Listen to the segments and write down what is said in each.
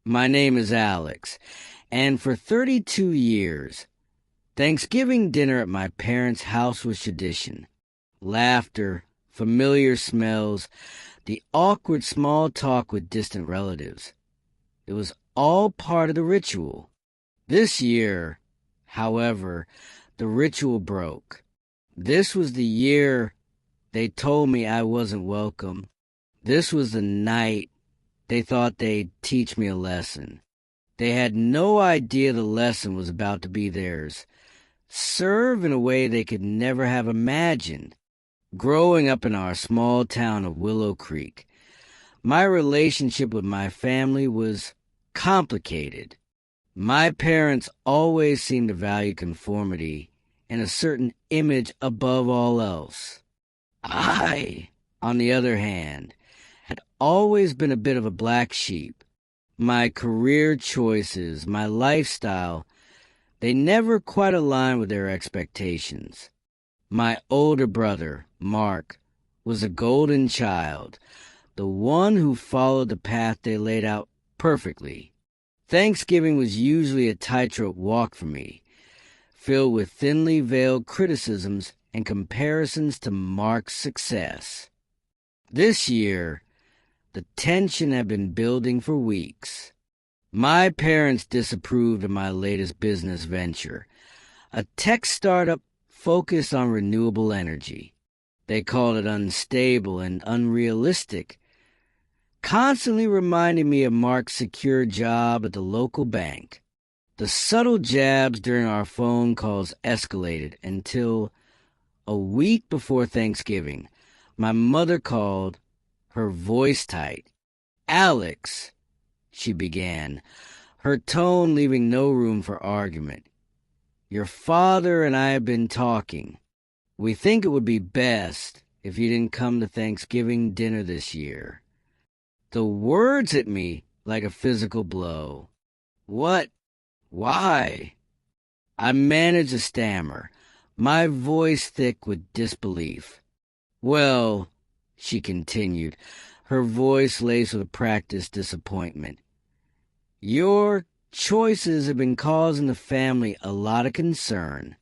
My name is Alex, and for 32 years, Thanksgiving dinner at my parents' house was tradition. Laughter, familiar smells, the awkward small talk with distant relatives. It was all part of the ritual. This year, however, the ritual broke. This was the year they told me I wasn't welcome. This was the night they thought they'd teach me a lesson. They had no idea the lesson was about to be theirs. Serve in a way they could never have imagined. Growing up in our small town of Willow Creek, my relationship with my family was complicated. My parents always seemed to value conformity and a certain image above all else. I, on the other hand, had always been a bit of a black sheep. My career choices, my lifestyle, they never quite aligned with their expectations. My older brother, Mark, was a golden child, the one who followed the path they laid out perfectly. Thanksgiving was usually a tightrope walk for me, filled with thinly veiled criticisms and comparisons to Mark's success. This year, the tension had been building for weeks. My parents disapproved of my latest business venture, a tech startup focused on renewable energy. They called it unstable and unrealistic, constantly reminding me of Mark's secure job at the local bank. The subtle jabs during our phone calls escalated until a week before Thanksgiving, my mother called, her voice tight. "Alex," she began, her tone leaving no room for argument. "Your father and I have been talking. We think it would be best if you didn't come to Thanksgiving dinner this year." The words hit me like a physical blow. "What? Why?" I managed to stammer, my voice thick with disbelief. "Well," she continued, her voice laced with practiced disappointment, "your choices have been causing the family a lot of concern.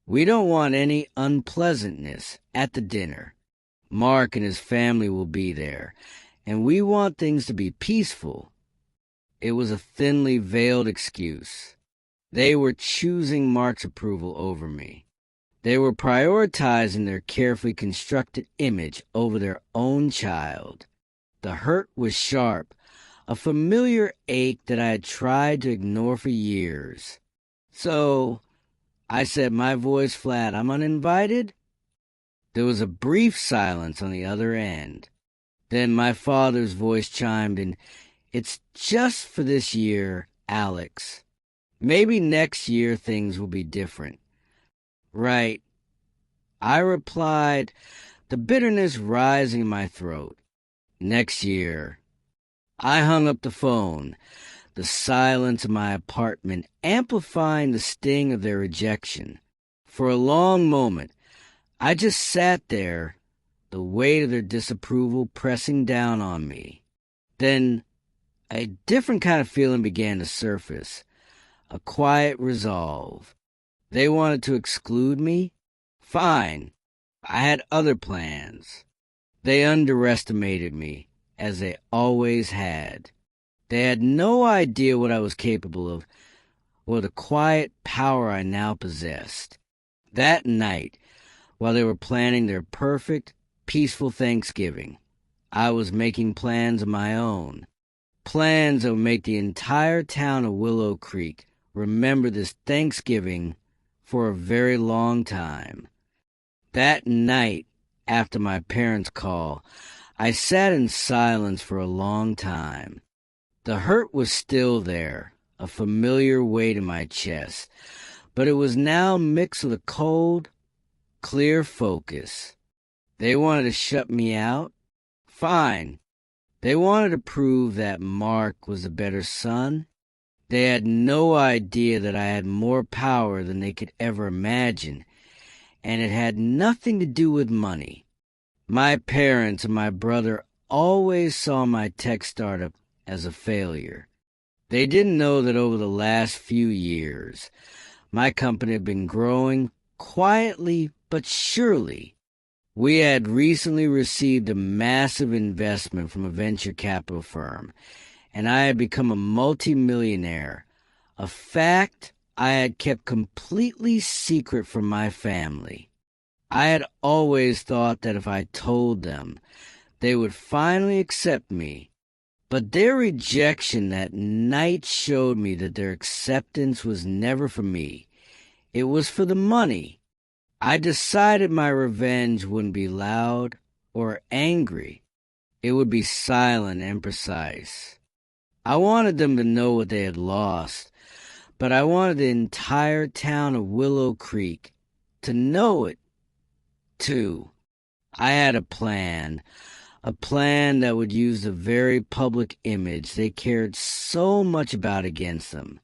We don't want any unpleasantness at the dinner. Mark and his family will be there, and we want things to be peaceful." It was a thinly veiled excuse. They were choosing Mark's approval over me. They were prioritizing their carefully constructed image over their own child. The hurt was sharp, a familiar ache that I had tried to ignore for years. "So," I said, my voice flat, "I'm uninvited?" There was a brief silence on the other end. Then my father's voice chimed in, "It's just for this year, Alex. Maybe next year things will be different." "Right," I replied, the bitterness rising in my throat. "Next year." I hung up the phone, the silence of my apartment amplifying the sting of their rejection. For a long moment, I just sat there, the weight of their disapproval pressing down on me. Then a different kind of feeling began to surface, a quiet resolve. They wanted to exclude me? Fine. I had other plans. They underestimated me, as they always had. They had no idea what I was capable of, or the quiet power I now possessed. That night, while they were planning their perfect, peaceful Thanksgiving, I was making plans of my own. Plans that would make the entire town of Willow Creek remember this Thanksgiving for a very long time. That night, after my parents' call, I sat in silence for a long time. The hurt was still there, a familiar weight in my chest, but it was now mixed with a cold, clear focus. They wanted to shut me out? Fine. They wanted to prove that Mark was a better son. They had no idea that I had more power than they could ever imagine, and it had nothing to do with money. My parents and my brother always saw my tech startup as a failure. They didn't know that over the last few years, my company had been growing quietly but surely. We had recently received a massive investment from a venture capital firm, and I had become a multimillionaire, a fact I had kept completely secret from my family. I had always thought that if I told them, they would finally accept me, but their rejection that night showed me that their acceptance was never for me. It was for the money. I decided my revenge wouldn't be loud or angry. It would be silent and precise. I wanted them to know what they had lost, but I wanted the entire town of Willow Creek to know it, too. I had a plan that would use the very public image they cared so much about against them.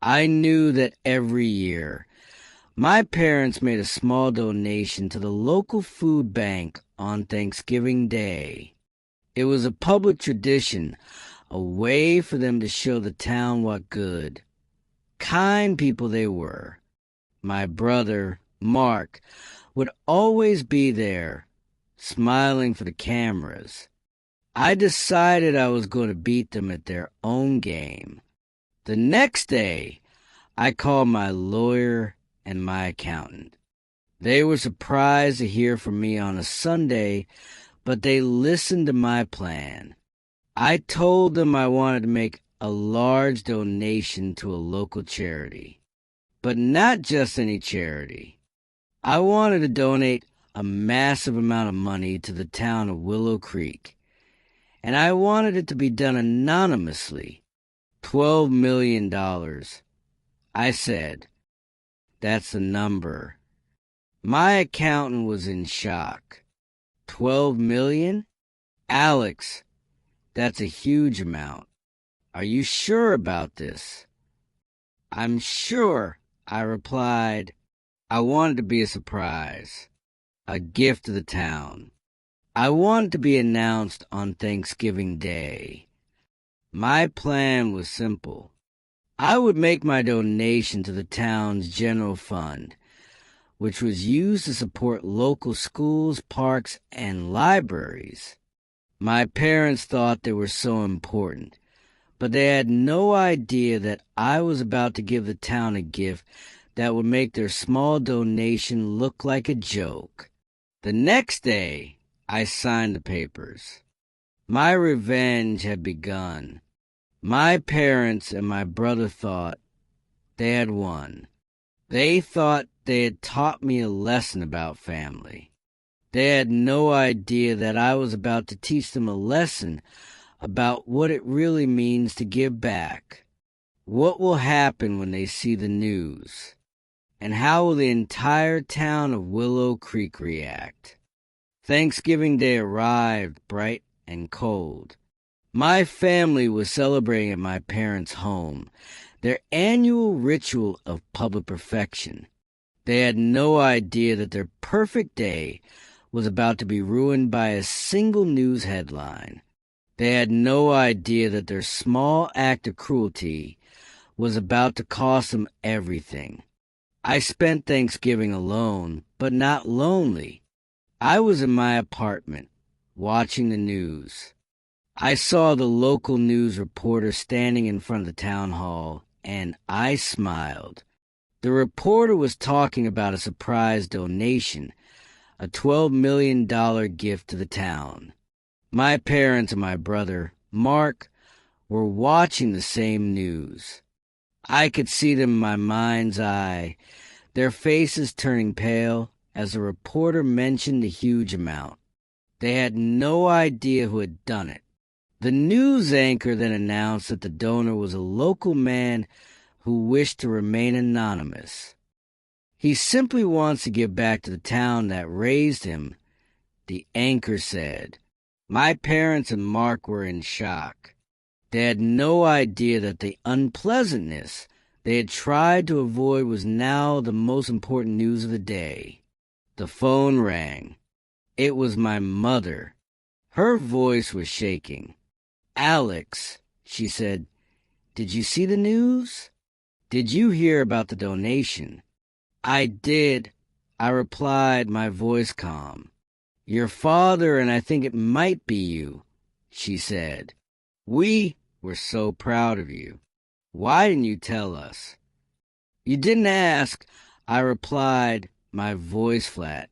I knew that every year, my parents made a small donation to the local food bank on Thanksgiving Day. It was a public tradition, a way for them to show the town what good, kind people they were. My brother, Mark, would always be there, smiling for the cameras. I decided I was going to beat them at their own game. The next day, I called my lawyer and my accountant. They were surprised to hear from me on a Sunday, but they listened to my plan. I told them I wanted to make a large donation to a local charity, but not just any charity. I wanted to donate a massive amount of money to the town of Willow Creek, and I wanted it to be done anonymously. $12 million. I said, "That's the number." My accountant was in shock. 12 million? Alex, that's a huge amount. Are you sure about this? I'm sure, I replied. I wanted to be a surprise, a gift to the town. I wanted to be announced on Thanksgiving Day. My plan was simple. I would make my donation to the town's general fund, which was used to support local schools, parks, and libraries. My parents thought they were so important, but they had no idea that I was about to give the town a gift that would make their small donation look like a joke. The next day, I signed the papers. My revenge had begun. My parents and my brother thought they had won. They thought they had taught me a lesson about family. They had no idea that I was about to teach them a lesson about what it really means to give back. What will happen when they see the news? And how will the entire town of Willow Creek react? Thanksgiving Day arrived, bright and cold. My family was celebrating at my parents' home, their annual ritual of public perfection. They had no idea that their perfect day was about to be ruined by a single news headline. They had no idea that their small act of cruelty was about to cost them everything. I spent Thanksgiving alone, but not lonely. I was in my apartment, watching the news. I saw the local news reporter standing in front of the town hall, and I smiled. The reporter was talking about a surprise donation, a $12 million gift to the town. My parents and my brother, Mark, were watching the same news. I could see them in my mind's eye, their faces turning pale as the reporter mentioned the huge amount. They had no idea who had done it. The news anchor then announced that the donor was a local man who wished to remain anonymous. He simply wants to give back to the town that raised him, the anchor said. My parents and Mark were in shock. They had no idea that the unpleasantness they had tried to avoid was now the most important news of the day. The phone rang. It was my mother. Her voice was shaking. "Alex," she said, Did you see the news? Did you hear about the donation?" "I did," I replied, my voice calm. "Your father and I think it might be you," she said. "We were so proud of you. Why didn't you tell us?" "You didn't ask," I replied, my voice flat.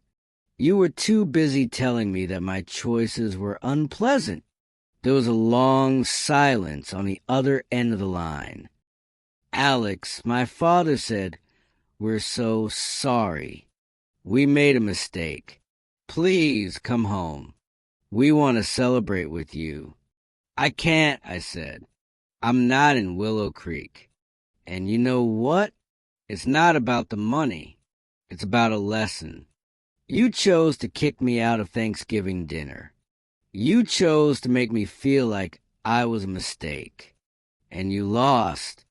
"You were too busy telling me that my choices were unpleasant." There was a long silence on the other end of the line. "Alex, my father said, 'We're so sorry. We made a mistake. Please come home. We want to celebrate with you.'" "I can't," I said. "I'm not in Willow Creek. And you know what? It's not about the money. It's about a lesson. You chose to kick me out of Thanksgiving dinner. You chose to make me feel like I was a mistake. And you lost.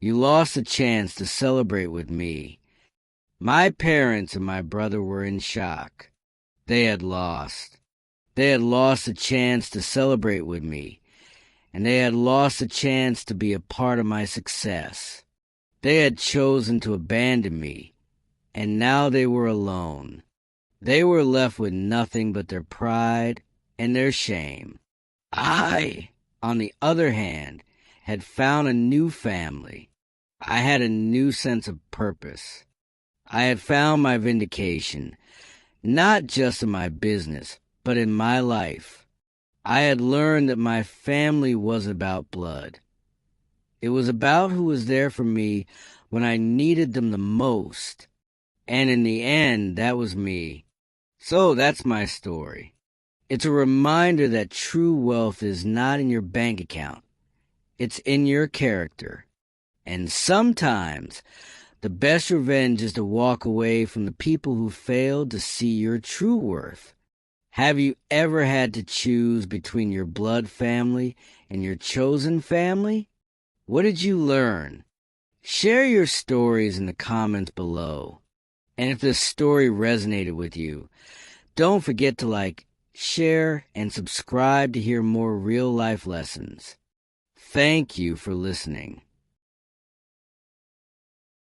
You lost the chance to celebrate with me." My parents and my brother were in shock. They had lost. They had lost the chance to celebrate with me, and they had lost the chance to be a part of my success. They had chosen to abandon me, and now they were alone. They were left with nothing but their pride and their shame. I, on the other hand, had found a new family. I had a new sense of purpose. I had found my vindication, not just in my business, but in my life. I had learned that my family wasn't about blood. It was about who was there for me when I needed them the most. And in the end, that was me. So that's my story. It's a reminder that true wealth is not in your bank account. It's in your character. And sometimes the best revenge is to walk away from the people who failed to see your true worth. Have you ever had to choose between your blood family and your chosen family? What did you learn? Share your stories in the comments below. And if this story resonated with you, don't forget to like, share, and subscribe to hear more real-life lessons. Thank you for listening.